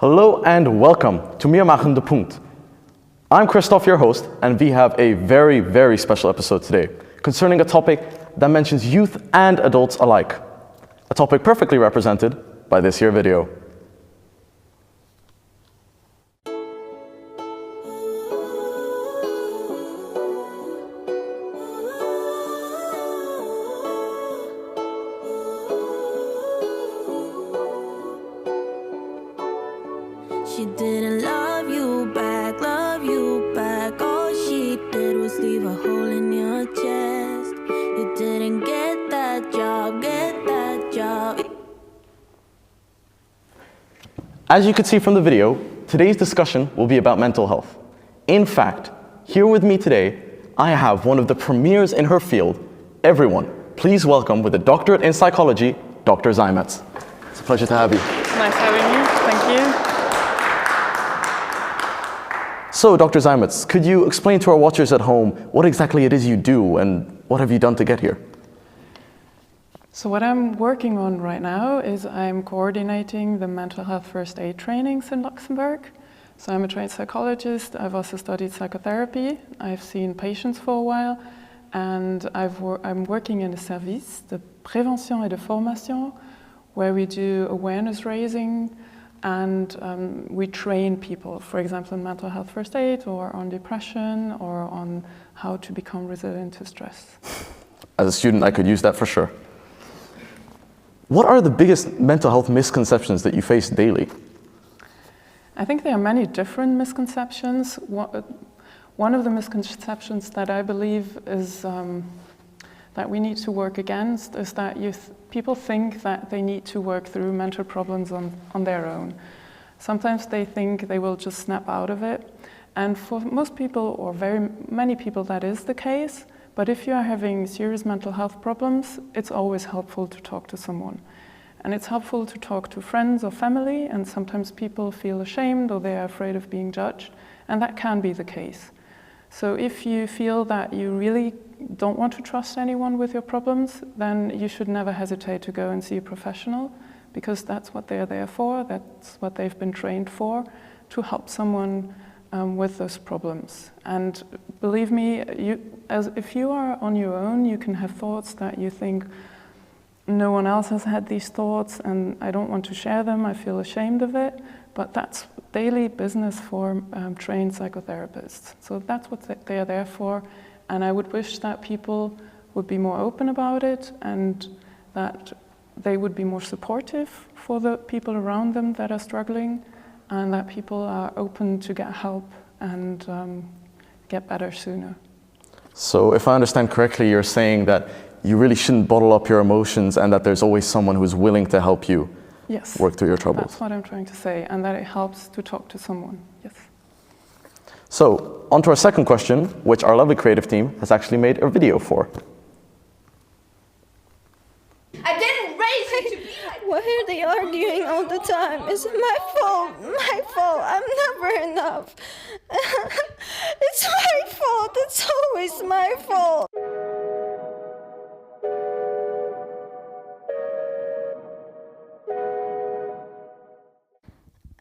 Hello and welcome to Mir maachen de Punkt. I'm Christoph, your host, and we have a very, very special episode today concerning a topic that mentions youth and adults alike. A topic perfectly represented by this here video. She didn't love you back, all she did was leave a hole in your chest. You didn't get that job. As you could see from the video, today's discussion will be about mental health. In fact, here with me today, I have one of the premiers in her field. Everyone, please welcome with a doctorate in psychology, Dr. Zeimetz. It's a pleasure to have you. Nice having you, thank you. So, Dr. Zeimetz, could you explain to our watchers at home what exactly it is you do and what have you done to get here? So what I'm working on right now is I'm coordinating the mental health first aid trainings in Luxembourg. So I'm a trained psychologist, I've also studied psychotherapy, I've seen patients for a while, and I'm working in a service, de prévention et de formation, where we do awareness raising and we train people, for example, in mental health first aid or on depression or on how to become resilient to stress. As a student, I could use that for sure. What are the biggest mental health misconceptions that you face daily? I think there are many different misconceptions. One of the misconceptions that I believe is that we need to work against is that people think that they need to work through mental problems on their own. Sometimes they think they will just snap out of it. And for most people, or very many people, that is the case. But if you are having serious mental health problems, it's always helpful to talk to someone. And it's helpful to talk to friends or family, and sometimes people feel ashamed or they are afraid of being judged, and that can be the case. So if you feel that you really don't want to trust anyone with your problems, then you should never hesitate to go and see a professional, because that's what they're there for, that's what they've been trained for, to help someone with those problems. And believe me, if you are on your own, you can have thoughts that you think, no one else has had these thoughts and I don't want to share them, I feel ashamed of it, but that's daily business for trained psychotherapists. So that's what they are there for, and I would wish that people would be more open about it and that they would be more supportive for the people around them that are struggling, and that people are open to get help and get better sooner. So if I understand correctly, you're saying that you really shouldn't bottle up your emotions and that there's always someone who's willing to help you work through your troubles. That's what I'm trying to say, and that it helps to talk to someone, yes. So, on to our second question, which our lovely creative team has actually made a video for. I didn't raise you to be like... Why are they arguing all the time? Is it my fault? My fault. I'm never enough. It's my fault. It's always my fault.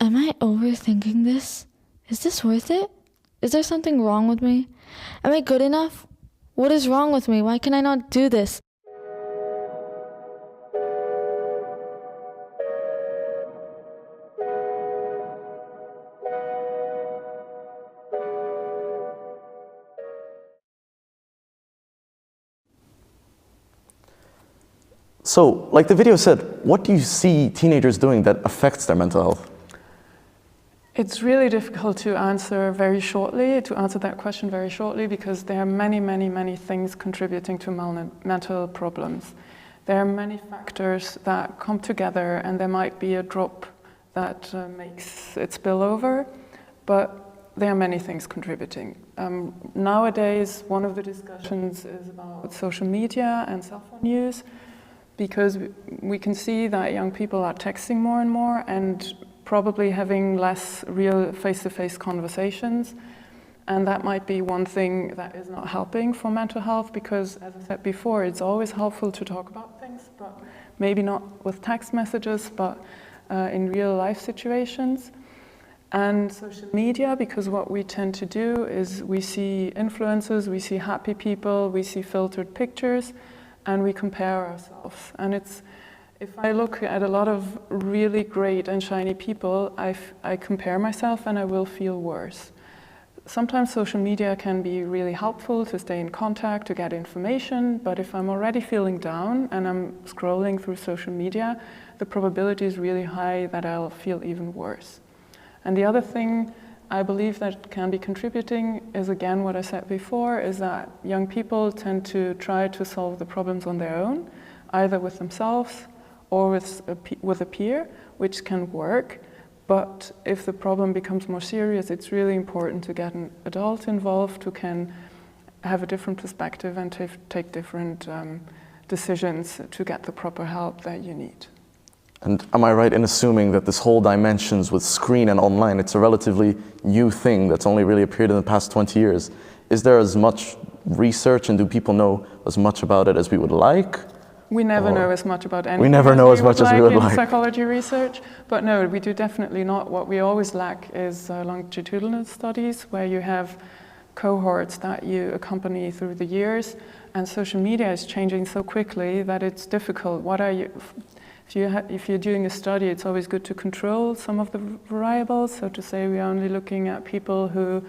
Am I overthinking this? Is this worth it? Is there something wrong with me? Am I good enough? What is wrong with me? Why can I not do this? So, like the video said, what do you see teenagers doing that affects their mental health? It's really difficult to answer that question very shortly, because there are many things contributing to mental problems. There are many factors that come together, and there might be a drop that makes it spill over, but there are many things contributing. Nowadays, one of the discussions is about social media and cell phone use, because we can see that young people are texting more and more and probably having less real face-to-face conversations. And that might be one thing that is not helping for mental health, because, as I said before, it's always helpful to talk about things, but maybe not with text messages, but in real life situations. And social media, because what we tend to do is we see influencers, we see happy people, we see filtered pictures, and we compare ourselves. And if I look at a lot of really great and shiny people, I compare myself and I will feel worse. Sometimes social media can be really helpful to stay in contact, to get information, but if I'm already feeling down and I'm scrolling through social media, the probability is really high that I'll feel even worse. And the other thing I believe that can be contributing is, again, what I said before, is that young people tend to try to solve the problems on their own, either with themselves or with a peer, which can work. But if the problem becomes more serious, it's really important to get an adult involved who can have a different perspective and take different decisions to get the proper help that you need. And am I right in assuming that this whole dimensions with screen and online, it's a relatively new thing that's only really appeared in the past 20 years? Is there as much research and do people know as much about it as we would like? We never know as much about anything. We never know as much as we would like. In psychology research, but no, we do definitely not. What we always lack is longitudinal studies where you have cohorts that you accompany through the years, and social media is changing so quickly that it's difficult. If you're doing a study, it's always good to control some of the variables. So to say we're only looking at people who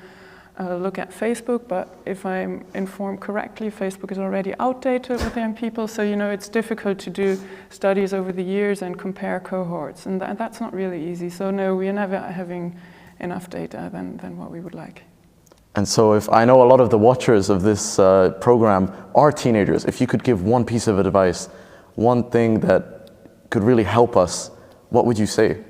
look at Facebook, but if I'm informed correctly, Facebook is already outdated with young people. So, it's difficult to do studies over the years and compare cohorts. And that's not really easy. So no, we are never having enough data than what we would like. And so if I know a lot of the watchers of this program are teenagers, if you could give one piece of advice, one thing that could really help us, what would you say?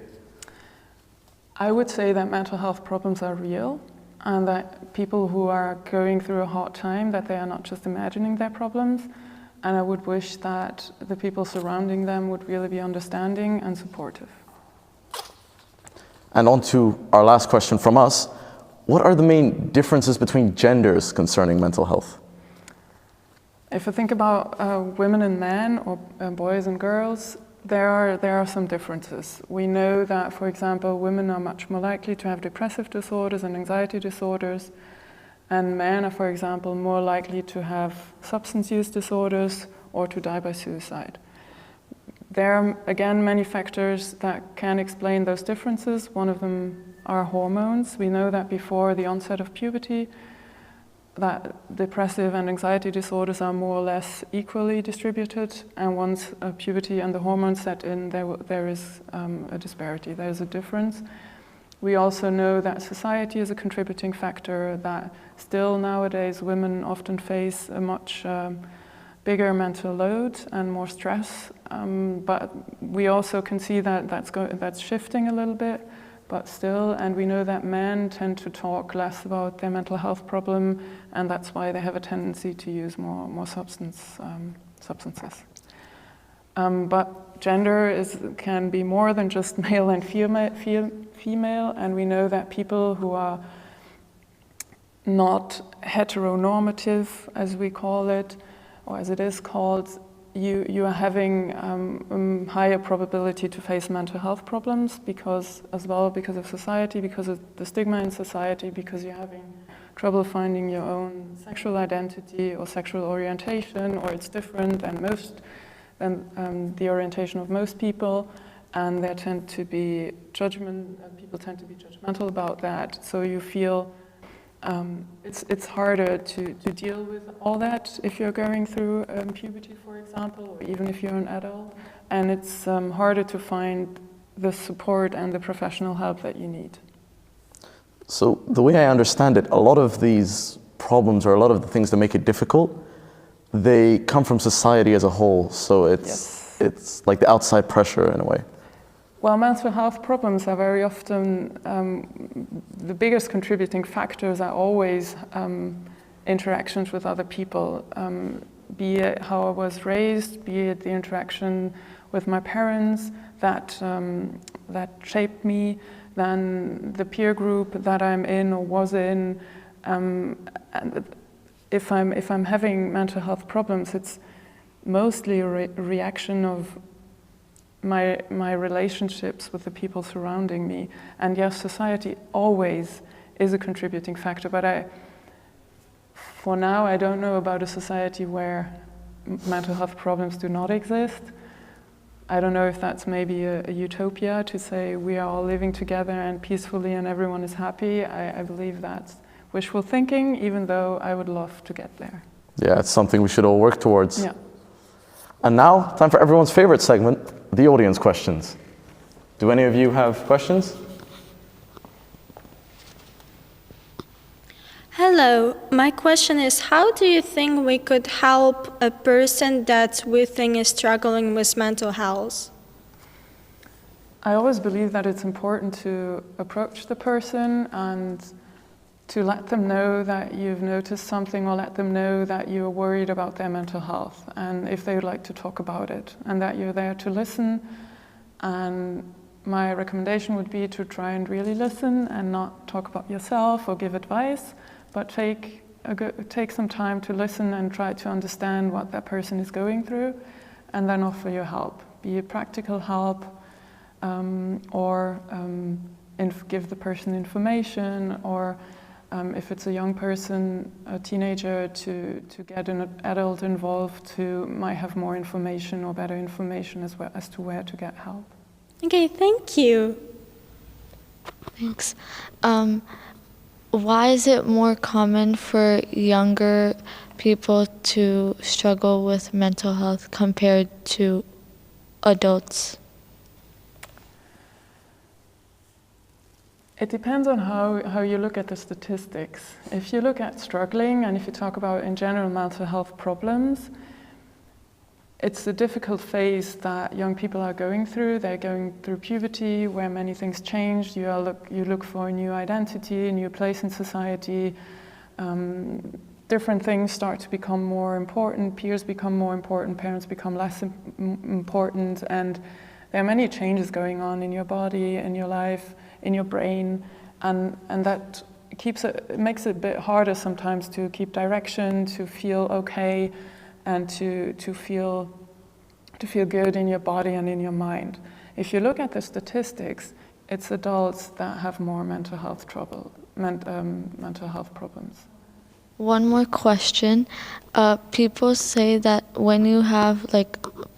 I would say that mental health problems are real, and that people who are going through a hard time, that they are not just imagining their problems. And I would wish that the people surrounding them would really be understanding and supportive. And on to our last question from us. What are the main differences between genders concerning mental health? If I think about women and men, or boys and girls, there are some differences. We know that, for example, women are much more likely to have depressive disorders and anxiety disorders, and men are, for example, more likely to have substance use disorders or to die by suicide. There are, again, many factors that can explain those differences. One of them are hormones. We know that before the onset of puberty, that depressive and anxiety disorders are more or less equally distributed, and once puberty and the hormones set in, there is a disparity, there is a difference. We also know that society is a contributing factor, that still nowadays women often face a much bigger mental load and more stress, but we also can see that that's shifting a little bit. But still, and we know that men tend to talk less about their mental health problem, and that's why they have a tendency to use more substances. But gender can be more than just male and female, and we know that people who are not heteronormative, as we call it, or as it is called, you are having higher probability to face mental health problems because of society, because of the stigma in society, because you're having trouble finding your own sexual identity or sexual orientation, or it's different than the orientation of most people, and people tend to be judgmental about that. So you feel it's harder to deal with all that if you're going through puberty, for example, or even if you're an adult, and it's harder to find the support and the professional help that you need. So the way I understand it, a lot of these problems, or a lot of the things that make it difficult, they come from society as a whole, so it's like the outside pressure in a way. Well, mental health problems are very often, the biggest contributing factors are always interactions with other people, be it how I was raised, be it the interaction with my parents that shaped me, then the peer group that I'm in or was in. And if I'm having mental health problems, it's mostly a reaction of my relationships with the people surrounding me. And yes, society always is a contributing factor, but for now, I don't know about a society where mental health problems do not exist. I don't know if that's maybe a utopia to say we are all living together and peacefully and everyone is happy. I believe that's wishful thinking, even though I would love to get there. Yeah, it's something we should all work towards. Yeah. And now, time for everyone's favorite segment, the audience questions. Do any of you have questions? Hello, my question is, how do you think we could help a person that we think is struggling with mental health? I always believe that it's important to approach the person and to let them know that you've noticed something, or let them know that you're worried about their mental health, and if they would like to talk about it, and that you're there to listen. And my recommendation would be to try and really listen and not talk about yourself or give advice, but take some time to listen and try to understand what that person is going through, and then offer your help, be it practical help, or give the person information, or if it's a young person, a teenager, to get an adult involved who might have more information or better information as well as to where to get help. Okay, thank you. Thanks. Why is it more common for younger people to struggle with mental health compared to adults? It depends on how you look at the statistics. If you look at struggling, and if you talk about in general mental health problems, it's a difficult phase that young people are going through. They're going through puberty, where many things change. You look for a new identity, a new place in society. Different things start to become more important. Peers become more important. Parents become less important. And there are many changes going on in your body, in your life, in your brain, and that makes it a bit harder sometimes to keep direction, to feel okay, and to feel good in your body and in your mind. If you look at the statistics, it's adults that have more mental health problems. One more question. People say that when you have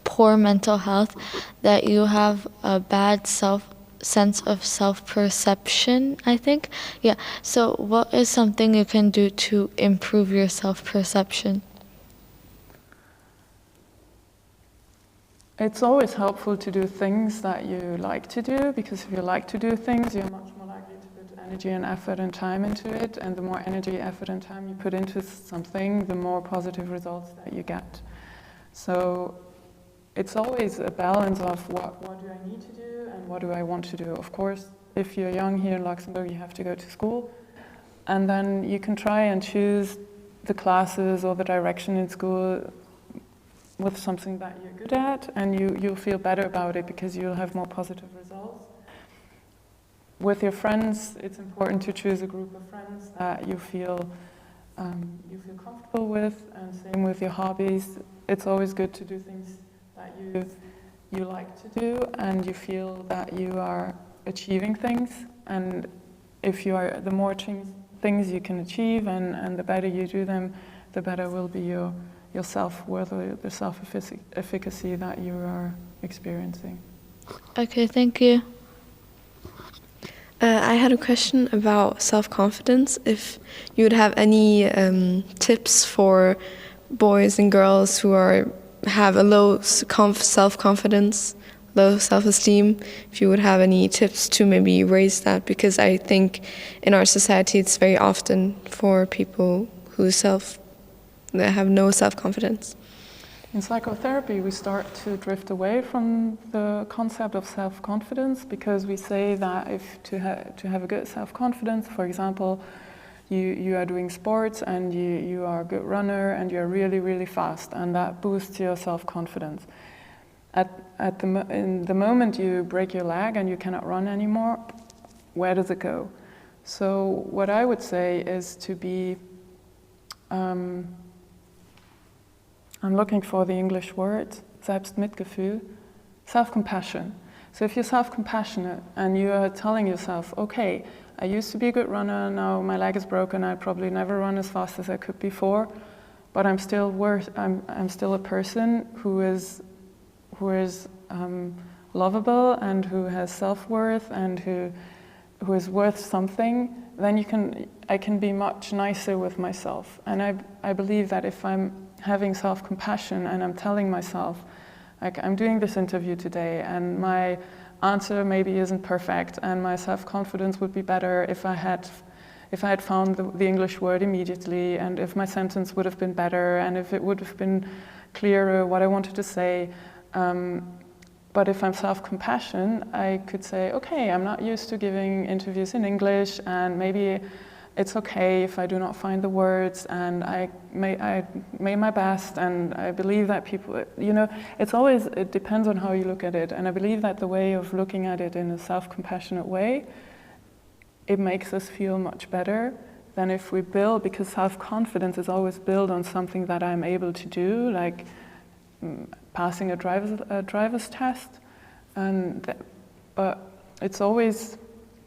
poor mental health, that you have a bad sense of self-perception, I think. Yeah. So what is something you can do to improve your self-perception? It's always helpful to do things that you like to do, because if you like to do things, you're much more likely to put energy and effort and time into it, and the more energy, effort and time you put into something, the more positive results that you get. So it's always a balance of what do I need to do and what do I want to do. Of course, if you're young here in Luxembourg, you have to go to school, and then you can try and choose the classes or the direction in school with something that you're good at, and you'll feel better about it because you'll have more positive results. With your friends, it's important to choose a group of friends that you feel comfortable with, and same with your hobbies. It's always good to do things that you like to do, and you feel that you are achieving things. And if the more things you can achieve, and the better you do them, the better will be your self-worth or the self-efficacy that you are experiencing. Okay, thank you. I had a question about self-confidence. If you would have any tips for boys and girls who have a low self-confidence, low self-esteem, if you would have any tips to maybe raise that, because I think in our society it's very often for people that have no self-confidence. In psychotherapy, we start to drift away from the concept of self-confidence, because we say that to have a good self-confidence, for example, you are doing sports and you are a good runner and you're really, really fast, and that boosts your self-confidence. In the moment you break your leg and you cannot run anymore, where does it go? So what I would say is to be I'm looking for the English word, Selbstmitgefühl, self-compassion. So if you're self-compassionate and you are telling yourself, okay, I used to be a good runner, now my leg is broken, I probably never run as fast as I could before, but I'm still a person who is lovable and who has self-worth and who is worth something, then I can be much nicer with myself. And I believe that if I'm having self-compassion and I'm telling myself, like, I'm doing this interview today and my answer maybe isn't perfect and my self-confidence would be better if I had found the English word immediately, and if my sentence would have been better, and if it would have been clearer what I wanted to say. But if I'm self-compassion, I could say, okay, I'm not used to giving interviews in English, and maybe it's okay if I do not find the words, and I made my best, and I believe that people, it depends on how you look at it, and I believe that the way of looking at it in a self-compassionate way, it makes us feel much better than if we build, because self-confidence is always built on something that I'm able to do, like passing a driver's test, but it's always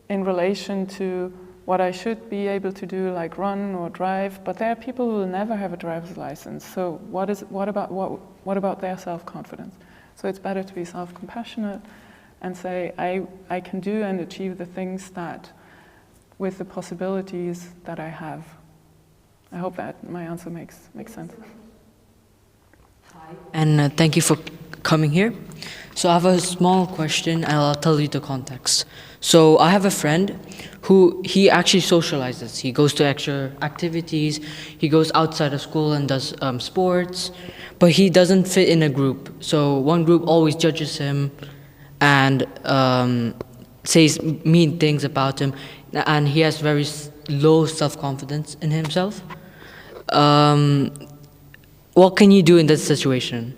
in relation to what I should be able to do, like run or drive. But there are people who will never have a driver's license. So what about their self-confidence? So it's better to be self-compassionate and say, I can do and achieve the things that, with the possibilities that I have. I hope that my answer makes sense. And thank you for coming here. So I have a small question and I'll tell you the context. So I have a friend who he actually socializes. He goes to extra activities, he goes outside of school and does sports, but he doesn't fit in a group. So one group always judges him and says mean things about him, and he has very low self-confidence in himself. What can you do in that situation?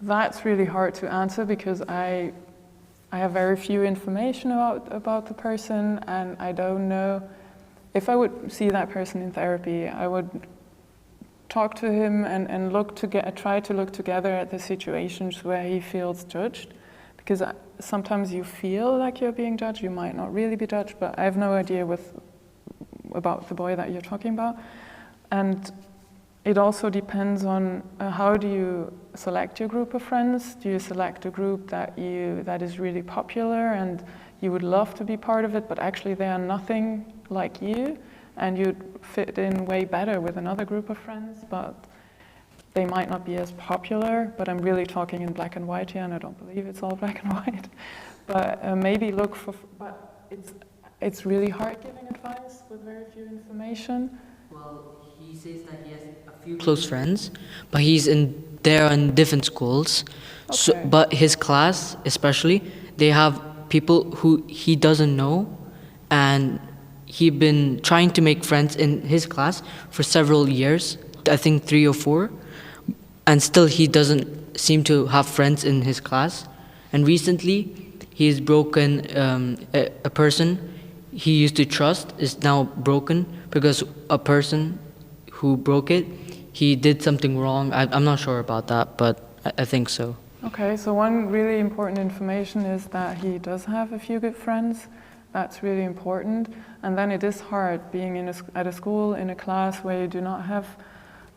That's really hard to answer because I have very few information about the person, and I don't know. If I would see that person in therapy, I would talk to him and try to look together at the situations where he feels judged, because sometimes you feel like you're being judged, you might not really be judged, but I have no idea about the boy that you're talking about. And it also depends on how do you select your group of friends. Do you select a group that is really popular and you would love to be part of it, but actually they are nothing like you, and you'd fit in way better with another group of friends, but they might not be as popular. But I'm really talking in black and white here, and I don't believe it's all black and white. But maybe look for, but it's really hard giving advice with very few information. Well, he says that he has a few close friends, but they're in different schools. Okay. So, but his class, especially, they have people who he doesn't know, and he's been trying to make friends in his class for several years, I think 3 or 4, and still he doesn't seem to have friends in his class. And recently, he's broken a person he used to trust is now broken because a person who broke it, he did something wrong. I'm not sure about that, but I think so. Okay, so one really important information is that he does have a few good friends. That's really important. And then it is hard being at a school, in a class where you do not have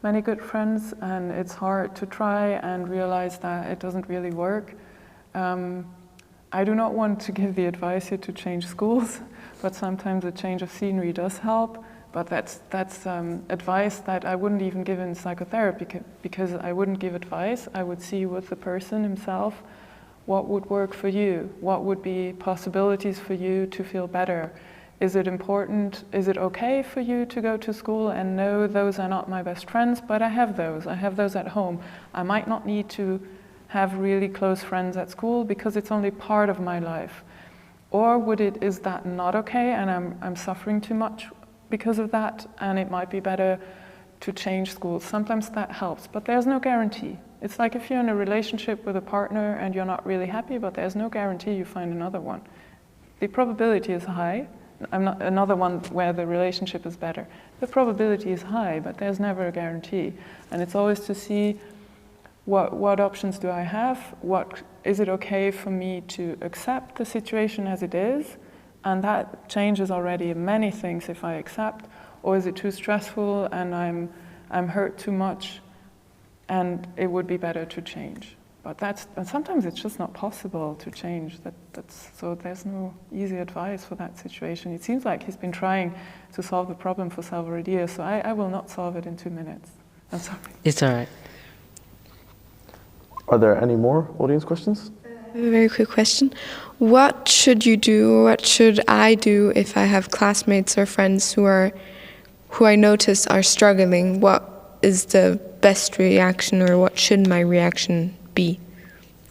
many good friends, and it's hard to try and realize that it doesn't really work. I do not want to give the advice here to change schools, but sometimes a change of scenery does help. But that's advice that I wouldn't even give in psychotherapy, because I wouldn't give advice. I would see with the person himself what would work for you, what would be possibilities for you to feel better. Is it important? Is it okay for you to go to school and know those are not my best friends, but I have those at home. I might not need to have really close friends at school because it's only part of my life. Or is that not okay and I'm suffering too much because of that, and it might be better to change schools. Sometimes that helps, but there's no guarantee. It's like if you're in a relationship with a partner and you're not really happy, but there's no guarantee you find another one. The probability is high. Another one where the relationship is better. The probability is high, but there's never a guarantee. And it's always to see what options do I have? Is it okay for me to accept the situation as it is? And that changes already many things if I accept. Or is it too stressful and I'm hurt too much and it would be better to change? And sometimes it's just not possible to change. So there's no easy advice for that situation. It seems like he's been trying to solve the problem for several years, so I will not solve it in 2 minutes. I'm sorry. It's all right. Are there any more audience questions? A very quick question. What should you do, or what should I do if I have classmates or friends who I notice are struggling? What is the best reaction, or what should my reaction be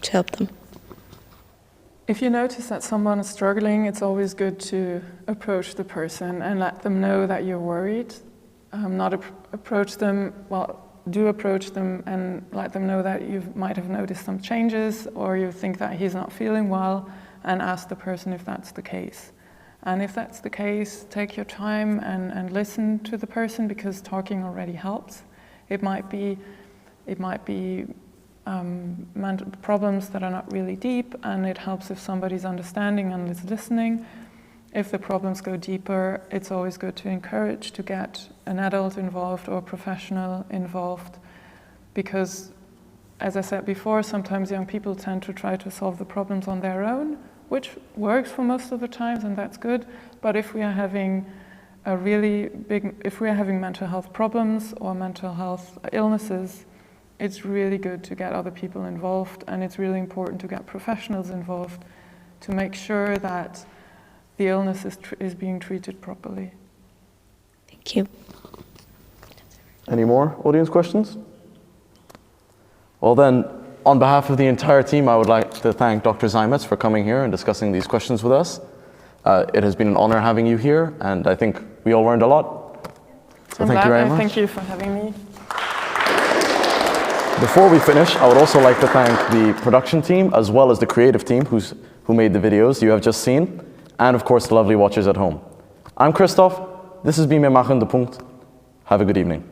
to help them? If you notice that someone is struggling, it's always good to approach the person and let them know that you're worried. Approach them, do approach them and let them know that you might have noticed some changes or you think that he's not feeling well, and ask the person if that's the case. And if that's the case, take your time and listen to the person, because talking already helps. It might be problems that are not really deep, and it helps if somebody's understanding and is listening. If the problems go deeper, it's always good to encourage to get an adult involved or a professional involved, because, as I said before, sometimes young people tend to try to solve the problems on their own, which works for most of the times, and that's good. But if we are having if we are having mental health problems or mental health illnesses, it's really good to get other people involved, and it's really important to get professionals involved to make sure that the illness is being treated properly. Thank you. Any more audience questions? Well then, on behalf of the entire team, I would like to thank Dr. Zeimetz for coming here and discussing these questions with us. It has been an honor having you here, and I think we all learned a lot. So thank you very much. Thank you for having me. Before we finish, I would also like to thank the production team as well as the creative team who made the videos you have just seen, and of course the lovely watchers at home. I'm Christoph, this has been Mir maachen de Punkt. Have a good evening.